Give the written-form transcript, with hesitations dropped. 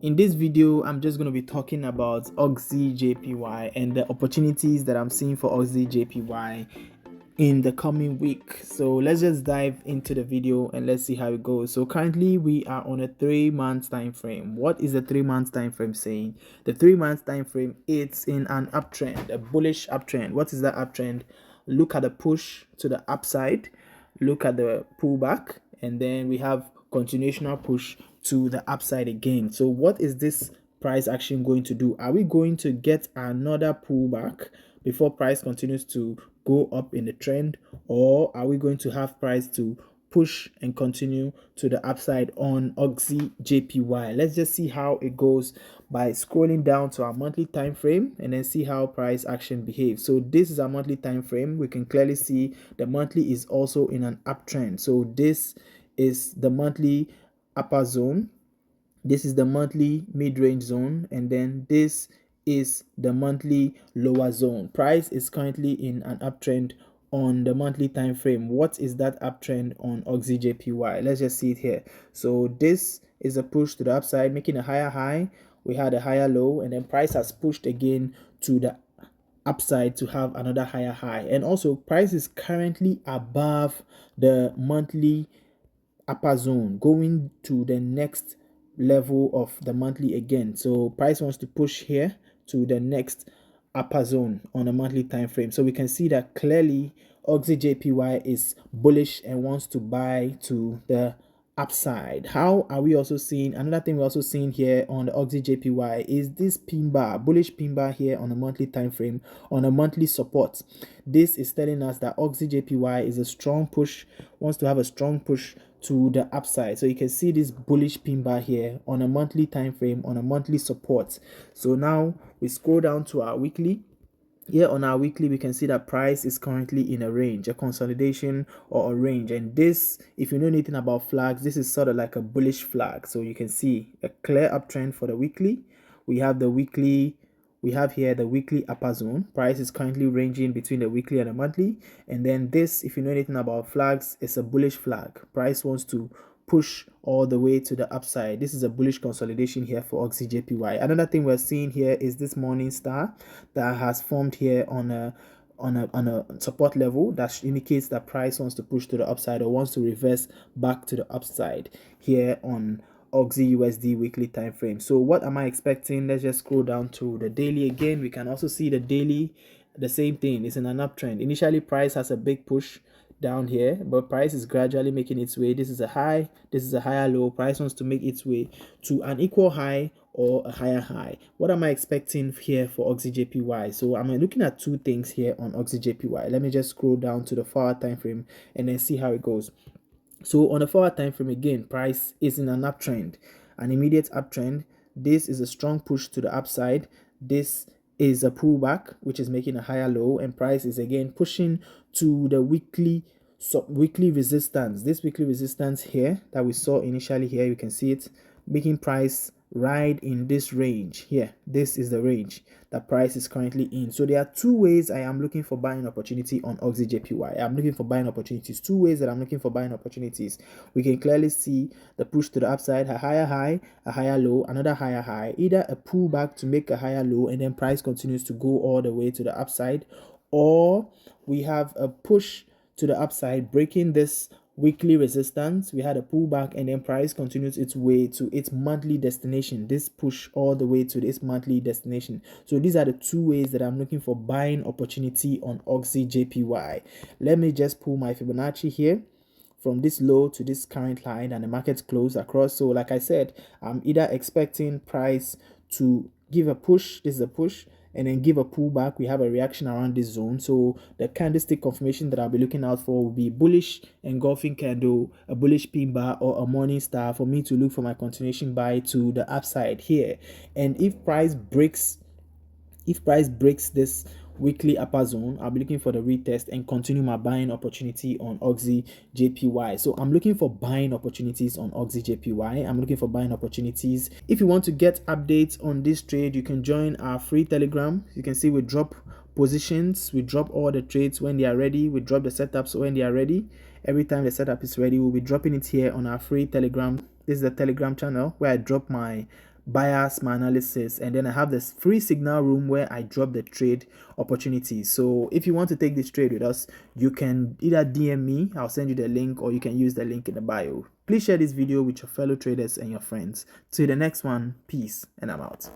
In this video, I'm just going to be talking about AUDJPY and the opportunities that I'm seeing for AUDJPY in the coming week. So let's just dive into the video and let's see how it goes. So currently we are on a 3-month time frame. What is the 3-month time frame saying? The 3-month time frame, it's in an uptrend, a bullish uptrend. What is that uptrend? Look at the push to the upside, look at the pullback, and then we have continuational push to the upside again. So what is this price action going to do? Are we going to get another pullback before price continues to go up in the trend, or are we going to have price to push and continue to the upside on AUDJPY? Let's just see how it goes by scrolling down to our monthly time frame and then see how price action behaves. So this is our monthly time frame. We can clearly see the monthly is also in an uptrend. So this is the monthly upper zone, this is the monthly mid-range zone, and then this is the monthly lower zone. Price is currently in an uptrend on the monthly time frame. What is that uptrend on AUDJPY? Let's just see it here. So this is a push to the upside, making a higher high. We had a higher low, and then price has pushed again to the upside to have another higher high. And also price is currently above the monthly upper zone, going to the next level of the monthly again. So price wants to push here to the next upper zone on a monthly time frame. So we can see that clearly AUDJPY is bullish and wants to buy to the upside. How are we also seeing? Another thing we're also seeing here on the AUDJPY is this pin bar, bullish pin bar here on a monthly time frame, on a monthly support. This is telling us that AUDJPY is a strong push, wants to have a strong push to the upside. So you can see this bullish pin bar here on a monthly time frame, on a monthly support. So now we scroll down to our weekly. Here on our weekly, we can see that price is currently in a range, a consolidation or a range. And this, if you know anything about flags, this is sort of like a bullish flag. So you can see a clear uptrend for the weekly. We have the weekly, we have here the weekly upper zone. Price is currently ranging between the weekly and the monthly. And then this, if you know anything about flags, is a bullish flag. Price wants to push all the way to the upside. This is a bullish consolidation here for AUDJPY. Another thing we're seeing here is this morning star that has formed here on a support level that indicates that price wants to push to the upside or wants to reverse back to the upside here on AUD/USD weekly time frame. So what am I expecting? Let's just scroll down to the daily again. We can also see the daily, the same thing. It's in an uptrend. Initially price has a big push down here, but price is gradually making its way. This is a high, this is a higher low. Price wants to make its way to an equal high or a higher high. What am I expecting here for AUDJPY? So I'm looking at two things here on AUDJPY. Let me just scroll down to the 4-hour time frame and then see how it goes. So on the 4-hour time frame again, price is in an uptrend, an immediate uptrend. This is a strong push to the upside. This is a pullback, which is making a higher low, and price is again pushing to the weekly resistance. This weekly resistance here that we saw initially here, you can see it making price right in this range here. This is the range that price is currently in. So there are two ways I am looking for buying opportunity on AUDJPY. I'm looking for buying opportunities. Two ways that I'm looking for buying opportunities. We can clearly see the push to the upside, a higher high, a higher low, another higher high, either a pullback to make a higher low and then price continues to go all the way to the upside, or we have a push to the upside breaking this weekly resistance. We had a pullback and then price continues its way to its monthly destination. This push all the way to this monthly destination. So these are the two ways that I'm looking for buying opportunity on AUDJPY. Let me just pull my Fibonacci here from this low to this current line and the market close across. So like I said, I'm either expecting price to give a push, this is a push, and then give a pullback. We have a reaction around this zone. So the candlestick confirmation that I'll be looking out for will be bullish engulfing candle, a bullish pin bar, or a morning star for me to look for my continuation buy to the upside here. And if price breaks this weekly upper zone, I'll be looking for the retest and continue my buying opportunity on AUDJPY. So I'm looking for buying opportunities on AUDJPY. I'm looking for buying opportunities. If you want to get updates on this trade, you can join our free Telegram. You can see we drop positions, we drop all the trades when they are ready, we drop the setups when they are ready. Every time the setup is ready, we'll be dropping it here on our free Telegram. This is the Telegram channel where I drop my bias, my analysis, and then I have this free signal room where I drop the trade opportunities. So if you want to take this trade with us, you can either DM me, I'll send you the link, or you can use the link in the bio. Please share this video with your fellow traders and your friends. Till the next one, peace, and I'm out.